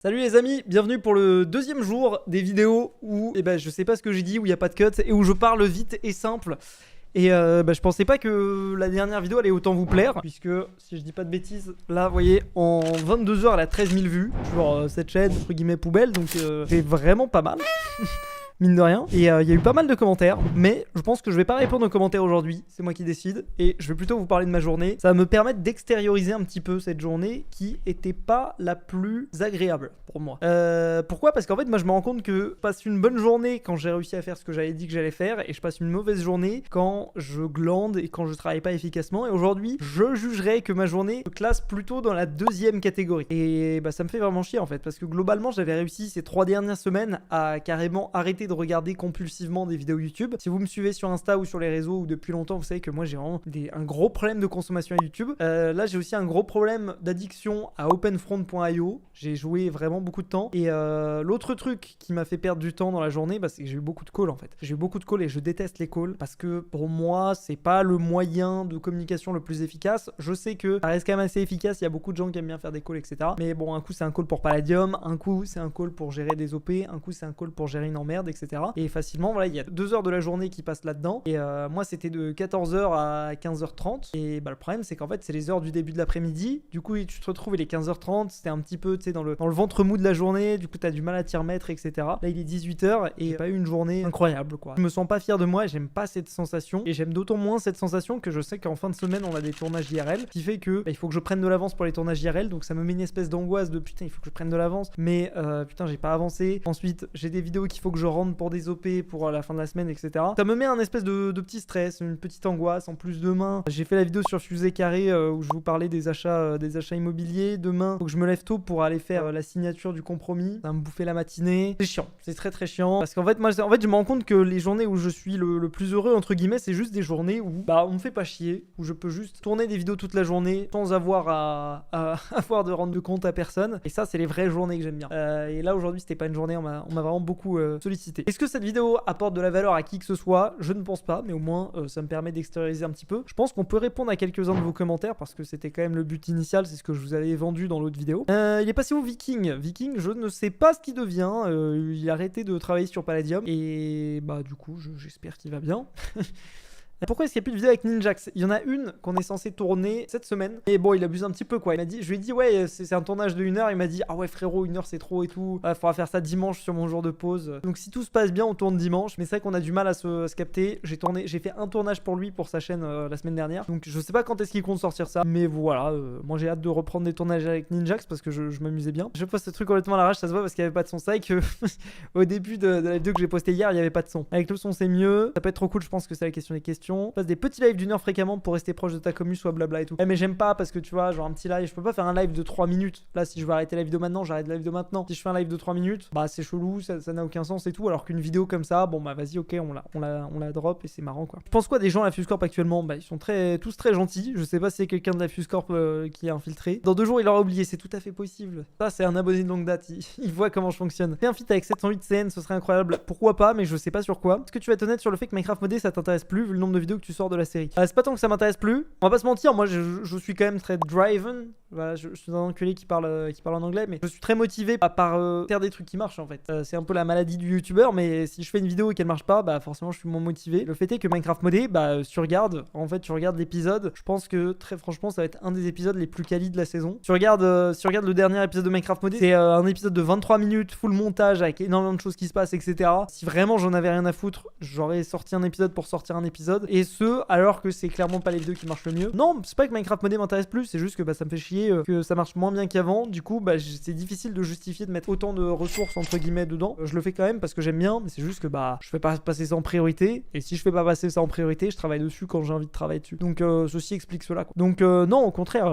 Salut les amis, bienvenue pour le deuxième jour des vidéos où je sais pas ce que j'ai dit, où il n'y a pas de cut et où je parle vite et simple. Et je pensais pas que la dernière vidéo allait autant vous plaire, puisque si je dis pas de bêtises, là vous voyez, en 22 heures elle a 13 000 vues sur cette chaîne entre guillemets poubelle, donc c'est vraiment pas mal. Mine de rien. Et il y a eu pas mal de commentaires, mais je pense que je vais pas répondre aux commentaires aujourd'hui, c'est moi qui décide, et je vais plutôt vous parler de ma journée. Ça va me permettre d'extérioriser un petit peu cette journée qui était pas la plus agréable pour moi. Pourquoi? Parce qu'en fait moi je me rends compte que je passe une bonne journée quand j'ai réussi à faire ce que j'avais dit que j'allais faire, et je passe une mauvaise journée quand je glande et quand je travaille pas efficacement. Et aujourd'hui je jugerais que ma journée se classe plutôt dans la deuxième catégorie, et ça me fait vraiment chier en fait, parce que globalement j'avais réussi ces 3 dernières semaines à carrément arrêter de regarder compulsivement des vidéos YouTube. Si vous me suivez sur Insta ou sur les réseaux ou depuis longtemps, vous savez que moi j'ai vraiment un gros problème de consommation à YouTube. Là j'ai aussi un gros problème d'addiction à openfront.io. J'ai joué vraiment beaucoup de temps, et l'autre truc qui m'a fait perdre du temps dans la journée, c'est que j'ai eu beaucoup de calls en fait. J'ai eu beaucoup de calls et je déteste les calls parce que pour moi c'est pas le moyen de communication le plus efficace. Je sais que ça reste quand même assez efficace, il y a beaucoup de gens qui aiment bien faire des calls, etc. Mais bon, un coup c'est un call pour Palladium, un coup c'est un call pour gérer des OP, un coup c'est un call pour gérer une emmerde, etc. Et facilement, voilà, il y a 2 heures de la journée qui passent là-dedans. Et moi, c'était de 14h à 15h30. Et le problème, c'est qu'en fait, c'est les heures du début de l'après-midi. Du coup, tu te retrouves, il est 15h30. C'était un petit peu, tu sais, dans le ventre mou de la journée. Du coup, t'as du mal à t'y remettre, etc. Là, il est 18h et j'ai pas eu une journée incroyable, quoi. Je me sens pas fier de moi et j'aime pas cette sensation. Et j'aime d'autant moins cette sensation que je sais qu'en fin de semaine, on a des tournages IRL. Ce qui fait que il faut que je prenne de l'avance pour les tournages IRL. Donc, ça me met une espèce d'angoisse de putain, il faut que je prenne de l'avance. Mais putain, j'ai pas avancé. Ensuite, j'ai des vidéos qu'il faut que je rentre pour des OP pour la fin de la semaine, etc. Ça me met un espèce de petit stress, une petite angoisse. En plus, demain, j'ai fait la vidéo sur Fusée Carré où je vous parlais des achats immobiliers. Demain, faut que je me lève tôt pour aller faire la signature du compromis. Ça va me bouffer la matinée. C'est chiant, c'est très très chiant. Parce qu'en fait, moi, je me rends compte que les journées où je suis le plus heureux, entre guillemets, c'est juste des journées où on me fait pas chier, où je peux juste tourner des vidéos toute la journée sans avoir à avoir de rendre de compte à personne. Et ça, c'est les vraies journées que j'aime bien. Et là, aujourd'hui, c'était pas une journée, on m'a vraiment beaucoup sollicité. Est-ce que cette vidéo apporte de la valeur à qui que ce soit? Je ne pense pas, mais au moins ça me permet d'extérioriser un petit peu. Je pense qu'on peut répondre à quelques-uns de vos commentaires parce que c'était quand même le but initial, c'est ce que je vous avais vendu dans l'autre vidéo. Il est passé où Viking? Viking, je ne sais pas ce qu'il devient. Il a arrêté de travailler sur Palladium et du coup j'espère qu'il va bien. Pourquoi est-ce qu'il n'y a plus de vidéo avec Ninjax? Il y en a une qu'on est censé tourner cette semaine. Et bon, il abuse un petit peu quoi. Il m'a dit, je lui ai dit, ouais, c'est un tournage de 1 heure. Il m'a dit, ah ouais, frérot, 1 heure c'est trop et tout. Faudra faire ça dimanche sur mon jour de pause. Donc si tout se passe bien, on tourne dimanche. Mais c'est vrai qu'on a du mal à se capter. J'ai fait un tournage pour lui pour sa chaîne la semaine dernière. Donc je sais pas quand est-ce qu'il compte sortir ça. Mais voilà, moi j'ai hâte de reprendre des tournages avec Ninjax parce que je m'amusais bien. Je poste ce truc complètement à l'arrache, ça se voit parce qu'il n'y avait pas de son. C'est vrai que au début de la vidéo que j'ai postée hier, il n'y avait pas de son. Avec le son, c'est mieux. Ça peut être trop cool, je pense que c'est la question des questions. On passe des petits live d'1 heure fréquemment pour rester proche de ta commu, soit blabla et tout. Mais j'aime pas parce que tu vois, genre un petit live, je peux pas faire un live de 3 minutes. Là, si je veux arrêter la vidéo maintenant, j'arrête la vidéo maintenant. Si je fais un live de 3 minutes, c'est chelou, ça n'a aucun sens et tout. Alors qu'une vidéo comme ça, vas-y, ok, on la drop et c'est marrant quoi. Je pense quoi des gens à la FuseCorp actuellement? Ils sont tous très gentils. Je sais pas si c'est quelqu'un de la FuseCorp qui est infiltré. Dans 2 jours, il aura oublié, c'est tout à fait possible. Ça, c'est un abonné de longue date, il voit comment je fonctionne. Fais un feat avec 708 CN, ce serait incroyable. Pourquoi pas, mais je sais pas sur quoi. Est-ce que tu vas être honnête sur le fait que Minecraft modé ça t'intéresse plus vu le nombre de vidéos que tu sors de la série? C'est pas tant que ça m'intéresse plus. On va pas se mentir, moi je suis quand même très driven. Voilà, je suis un enculé qui parle en anglais, mais je suis très motivé par faire des trucs qui marchent en fait. C'est un peu la maladie du youtubeur, mais si je fais une vidéo et qu'elle marche pas, forcément je suis moins motivé. Le fait est que Minecraft modé, si tu regardes, en fait tu regardes l'épisode, je pense que très franchement ça va être un des épisodes les plus quali de la saison. Si tu regardes le dernier épisode de Minecraft modé, c'est un épisode de 23 minutes, full montage avec énormément de choses qui se passent, etc. Si vraiment j'en avais rien à foutre, j'aurais sorti un épisode pour sortir un épisode, et ce alors que c'est clairement pas les vidéos qui marchent le mieux. Non, c'est pas que Minecraft modé m'intéresse plus, c'est juste que ça me fait chier que ça marche moins bien qu'avant. Du coup, c'est difficile de justifier de mettre autant de ressources entre guillemets dedans. Je le fais quand même parce que j'aime bien, mais c'est juste que je fais pas passer ça en priorité. Et si je fais pas passer ça en priorité, je travaille dessus quand j'ai envie de travailler dessus. Donc ceci explique cela quoi. Donc non, au contraire,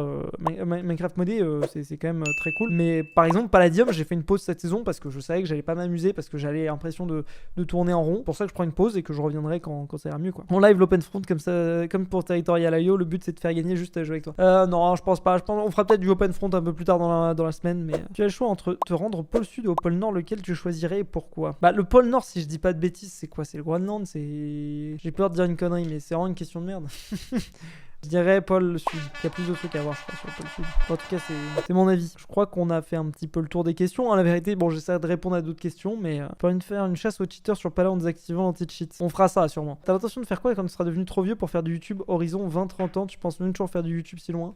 Minecraft modé c'est quand même très cool. Mais par exemple, Palladium, j'ai fait une pause cette saison parce que je savais que j'allais pas m'amuser, parce que j'avais l'impression de tourner en rond. Pour ça que je prends une pause et que je reviendrai quand ça ira mieux quoi. On live l'open front comme ça, comme pour Territorial.io, le but c'est de faire gagner juste à jouer avec toi. Non, je pense pas. On fera peut-être du open front un peu plus tard dans la semaine, mais tu as le choix entre te rendre au pôle sud ou au pôle nord, lequel tu choisirais et pourquoi? Le pôle nord, si je dis pas de bêtises, c'est quoi? C'est le Groenland, c'est... J'ai peur de dire une connerie, mais c'est vraiment une question de merde. Je dirais Paul Sud. Il y a plus de trucs à voir, je crois, sur Paul Sud. En tout cas, c'est mon avis. Je crois qu'on a fait un petit peu le tour des questions. La vérité, bon, j'essaierai de répondre à d'autres questions, mais pas de faire une chasse aux cheaters sur Pala en désactivant l'anti-cheat. On fera ça sûrement. T'as l'intention de faire quoi quand tu seras devenu trop vieux pour faire du YouTube horizon 20-30 ans? Tu penses même toujours faire du YouTube si loin?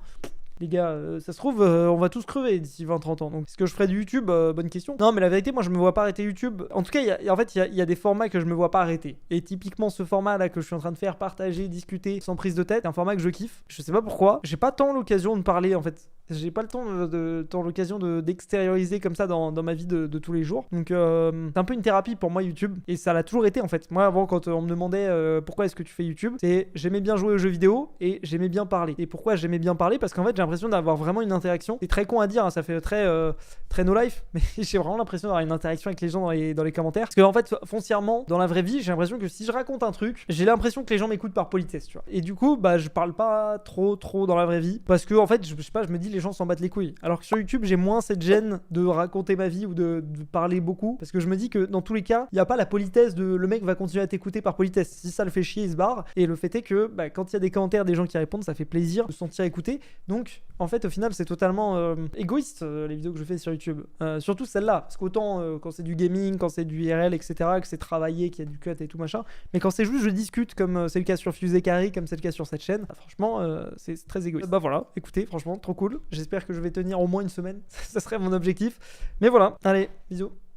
Les gars, ça se trouve, on va tous crever d'ici 20-30 ans. Donc, est-ce que je ferai du YouTube? Bonne question. Non, mais la vérité, moi, je me vois pas arrêter YouTube. En tout cas, il y a des formats que je me vois pas arrêter. Et typiquement, ce format-là que je suis en train de faire, partager, discuter, sans prise de tête, c'est un format que je kiffe. Je sais pas pourquoi. J'ai pas tant l'occasion de parler, en fait. J'ai pas le temps l'occasion d'extérioriser comme ça dans ma vie de tous les jours. Donc, c'est un peu une thérapie pour moi, YouTube. Et ça l'a toujours été, en fait. Moi, avant, quand on me demandait pourquoi est-ce que tu fais YouTube, c'est j'aimais bien jouer aux jeux vidéo et j'aimais bien parler. Et pourquoi j'aimais bien parler? Parce qu'en fait, j'ai l'impression d'avoir vraiment une interaction. C'est très con à dire, hein, ça fait très no life, mais j'ai vraiment l'impression d'avoir une interaction avec les gens dans les commentaires. Parce qu'en fait, foncièrement, dans la vraie vie, j'ai l'impression que si je raconte un truc, j'ai l'impression que les gens m'écoutent par politesse, tu vois. Et du coup, bah, je parle pas trop dans la vraie vie. Parce que, en fait, je sais pas, je me dis, les gens s'en battent les couilles. Alors que sur YouTube, j'ai moins cette gêne de raconter ma vie ou de parler beaucoup. Parce que je me dis que dans tous les cas, il n'y a pas la politesse de le mec va continuer à t'écouter par politesse. Si ça le fait chier, il se barre. Et le fait est que, bah, quand il y a des commentaires, des gens qui répondent, ça fait plaisir de se sentir écouté. Donc, en fait, au final, c'est totalement égoïste les vidéos que je fais sur YouTube. Surtout celle-là. Parce qu'autant quand c'est du gaming, quand c'est du IRL, etc., que c'est travaillé, qu'il y a du cut et tout machin. Mais quand c'est juste je discute, comme c'est le cas sur Fusée Carré, comme c'est le cas sur cette chaîne, bah, franchement, c'est très égoïste. Bah voilà, écoutez, franchement, trop cool. J'espère que je vais tenir au moins une semaine. Ça serait mon objectif. Mais voilà, allez, bisous.